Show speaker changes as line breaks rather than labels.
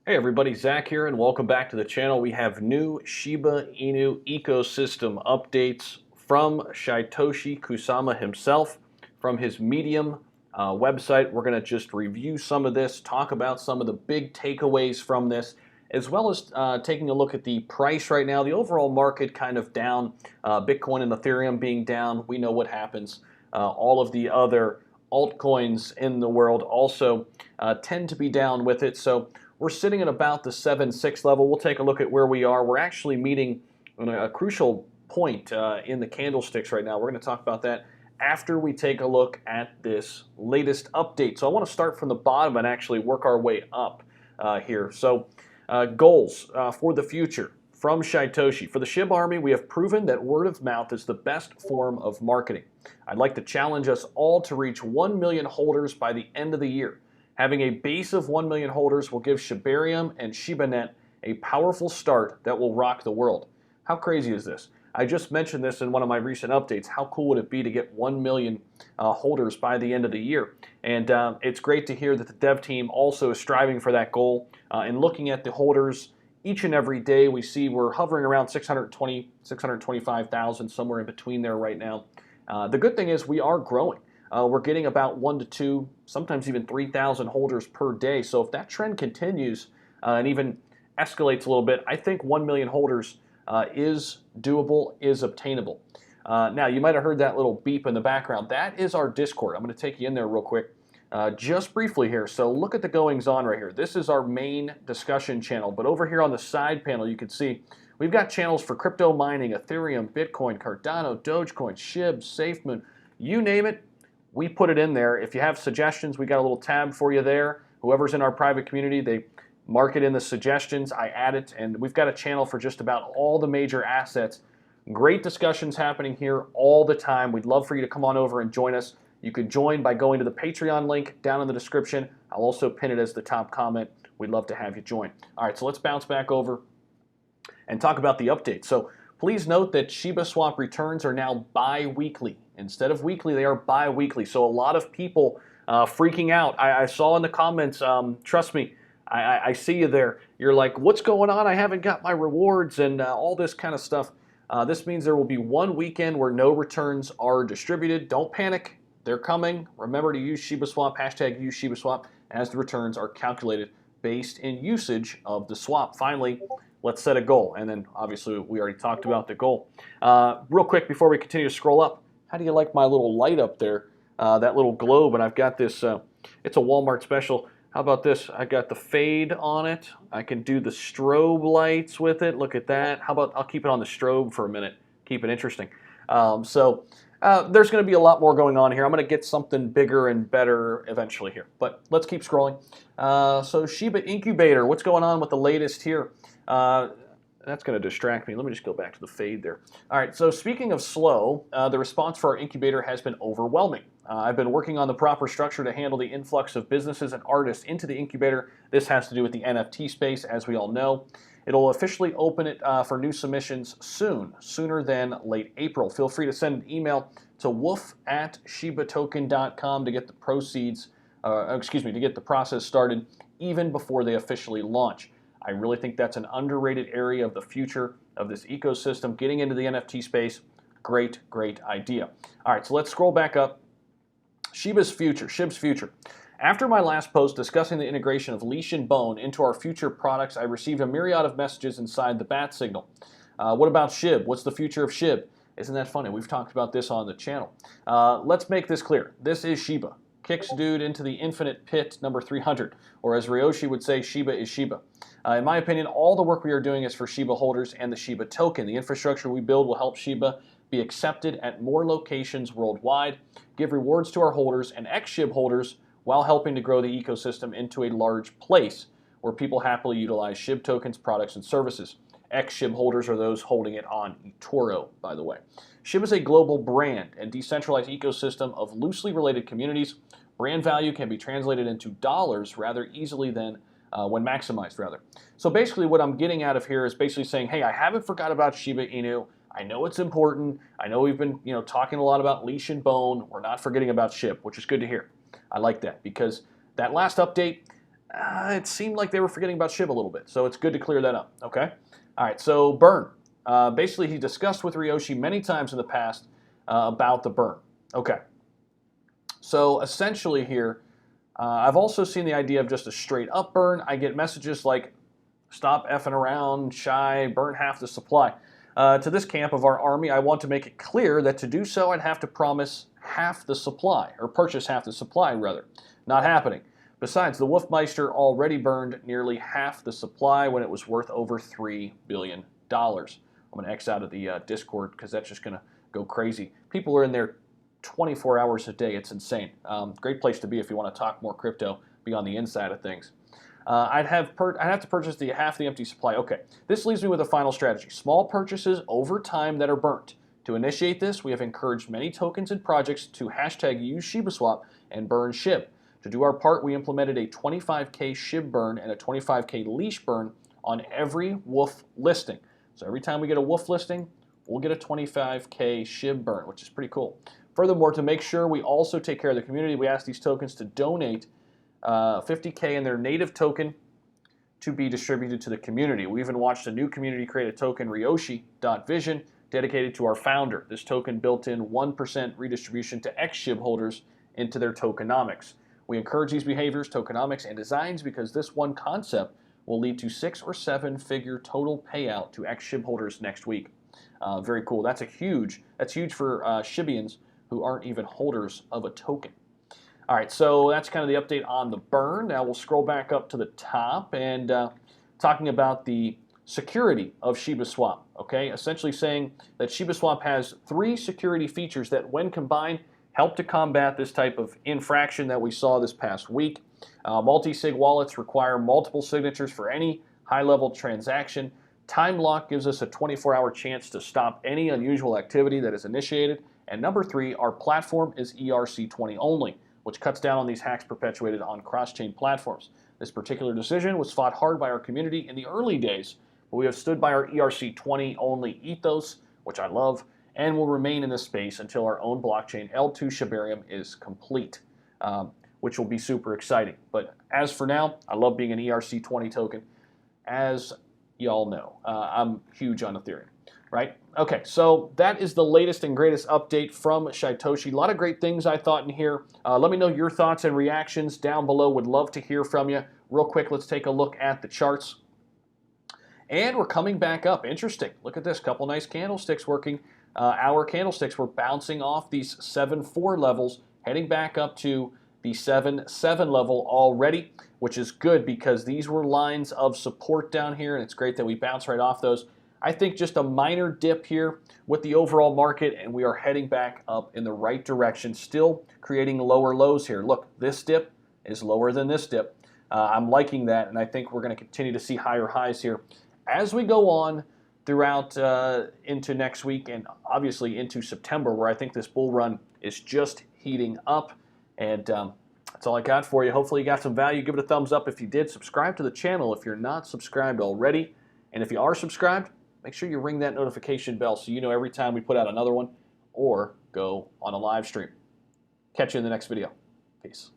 Hey everybody, Zach here, and welcome back to the channel. We have new Shiba Inu ecosystem updates from Shytoshi Kusama himself, from his Medium website. We're going to just review some of this, talk about some of the big takeaways from this, as well as taking a look at the price right now. The overall market kind of down, Bitcoin and Ethereum being down. We know what happens. All of the other altcoins in the world also tend to be down with it. So we're sitting at about the 7.6 level. We'll take a look at where we are. We're actually meeting a crucial point in the candlesticks right now. We're going to talk about that after we take a look at this latest update. So I want to start from the bottom and actually work our way up here. So goals for the future from Shytoshi. For the SHIB Army, we have proven that word of mouth is the best form of marketing. I'd like to challenge us all to reach 1 million holders by the end of the year. Having a base of 1 million holders will give Shibarium and ShibaNet a powerful start that will rock the world. How crazy is this? I just mentioned this in one of my recent updates. How cool would it be to get 1 million holders by the end of the year? And it's great to hear that the dev team also is striving for that goal. And looking at the holders each and every day, we see we're hovering around 620, 625,000, somewhere in between there right now. The good thing is we are growing. We're getting about 1 to 2, sometimes even 3,000 holders per day. So if that trend continues and even escalates a little bit, I think 1 million holders is doable, is obtainable. Now, you might have heard that little beep in the background. That is our Discord. I'm going to take you in there real quick, just briefly here. So look at the goings on right here. This is our main discussion channel. But over here on the side panel, you can see we've got channels for crypto mining, Ethereum, Bitcoin, Cardano, Dogecoin, SHIB, SafeMoon, you name it. We put it in there. If you have suggestions, we got a little tab for you there. Whoever's in our private community, they mark it in the suggestions. I add it, and we've got a channel for just about all the major assets. Great discussions happening here all the time. We'd love for you to come on over and join us. You could join by going to the Patreon link down in the description. I'll also pin it as the top comment. We'd love to have you join. All right, so let's bounce back over and talk about the update. So please note that Shiba Swap returns are now bi-weekly. Instead of weekly, they are bi-weekly. So a lot of people freaking out. I saw in the comments, trust me, I see you there. You're like, what's going on? I haven't got my rewards and all this kind of stuff. This means there will be one weekend where no returns are distributed. Don't panic. They're coming. Remember to use Shiba Swap, hashtag use Shiba Swap, as the returns are calculated based in usage of the swap. Finally, let's set a goal. And then obviously we already talked about the goal. Real quick before we continue to scroll up, how do you like my little light up there, that little globe? And I've got this, it's a Walmart special. How about this? I got the fade on it. I can do the strobe lights with it. Look at that. How about I'll keep it on the strobe for a minute, keep it interesting. There's going to be a lot more going on here. I'm going to get something bigger and better eventually here. But let's keep scrolling. So Shiba Incubator, what's going on with the latest here? That's going to distract me. Let me just go back to the fade there. All right, so speaking of slow, the response for our incubator has been overwhelming. I've been working on the proper structure to handle the influx of businesses and artists into the incubator. This has to do with the NFT space, as we all know. It'll officially open it for new submissions soon, sooner than late April. Feel free to send an email to wolf@shibatoken.com to get the proceeds, to get the process started even before they officially launch. I really think that's an underrated area of the future of this ecosystem. Getting into the NFT space, great, great idea. All right, so let's scroll back up. SHIB's future. After my last post discussing the integration of leash and bone into our future products, I received a myriad of messages inside the bat signal. What about SHIB? What's the future of SHIB? Isn't that funny? We've talked about this on the channel. Let's make this clear. This is Shiba. Kicks dude into the infinite pit number 300. Or as Ryoshi would say, Shiba is Shiba. In my opinion, all the work we are doing is for Shiba holders and the Shiba token. The infrastructure we build will help Shiba be accepted at more locations worldwide, give rewards to our holders and ex-SHIB holders while helping to grow the ecosystem into a large place where people happily utilize SHIB tokens, products, and services. Ex-SHIB holders are those holding it on eToro, by the way. SHIB is a global brand and decentralized ecosystem of loosely related communities. Brand value can be translated into dollars rather easily than when maximized, rather. So basically what I'm getting out of here is basically saying, hey, I haven't forgot about Shiba Inu. I know it's important. I know we've been talking a lot about leash and bone. We're not forgetting about SHIB, which is good to hear. I like that because that last update, it seemed like they were forgetting about Shiba a little bit. So it's good to clear that up, okay? All right, so burn. Basically, he discussed with Ryoshi many times in the past about the burn. Okay. So essentially here, I've also seen the idea of just a straight up burn. I get messages like, stop effing around, shy, burn half the supply. To this camp of our army, I want to make it clear that to do so, I'd have to promise half the supply, or purchase half the supply, rather. Not happening. Besides, the Wolfmeister already burned nearly half the supply when it was worth over $3 billion. I'm going to X out of the Discord because that's just going to go crazy. People are in there 24 hours a day. It's insane. Great place to be if you want to talk more crypto, be on the inside of things. I'd have to purchase half the empty supply. Okay, this leaves me with a final strategy. Small purchases over time that are burnt. To initiate this, we have encouraged many tokens and projects to hashtag use ShibaSwap and burn SHIB. To do our part, we implemented a 25K SHIB burn and a 25K leash burn on every WOOF listing. So every time we get a WOOF listing, we'll get a 25K SHIB burn, which is pretty cool. Furthermore, to make sure we also take care of the community, we ask these tokens to donate 50K in their native token to be distributed to the community. We even watched a new community create a token, Ryoshi.vision, dedicated to our founder. This token built in 1% redistribution to ex-SHIB holders into their tokenomics. We encourage these behaviors, tokenomics, and designs because this one concept will lead to 6 or 7 figure total payout to ex-SHIB holders next week. Very cool. That's huge for Shibians who aren't even holders of a token. All right, so that's kind of the update on the burn. Now we'll scroll back up to the top and talking about the security of ShibaSwap, okay? Essentially saying that ShibaSwap has 3 security features that, when combined, help to combat this type of infraction that we saw this past week. Multi-sig wallets require multiple signatures for any high-level transaction. Time lock gives us a 24-hour chance to stop any unusual activity that is initiated. And number 3, our platform is ERC20 only, which cuts down on these hacks perpetuated on cross-chain platforms. This particular decision was fought hard by our community in the early days, but we have stood by our ERC20 only ethos, which I love, and will remain in this space until our own blockchain, L2 Shibarium, is complete, which will be super exciting. But as for now, I love being an ERC20 token. As y'all know, I'm huge on Ethereum, right? Okay, so that is the latest and greatest update from Shytoshi. A lot of great things I thought in here. Let me know your thoughts and reactions down below. Would love to hear from you. Real quick, let's take a look at the charts. And we're coming back up. Interesting. Look at this. Couple nice candlesticks working. Our candlesticks were bouncing off these 7.4 levels, heading back up to the 7.7 level already, which is good because these were lines of support down here, and it's great that we bounce right off those. I think just a minor dip here with the overall market, and we are heading back up in the right direction, still creating lower lows here. Look, this dip is lower than this dip. I'm liking that, and I think we're going to continue to see higher highs here as we go on throughout into next week and obviously into September, where I think this bull run is just heating up. And that's all I got for you. Hopefully you got some value. Give it a thumbs up if you did. Subscribe to the channel if you're not subscribed already. And if you are subscribed, make sure you ring that notification bell so you know every time we put out another one or go on a live stream. Catch you in the next video. Peace.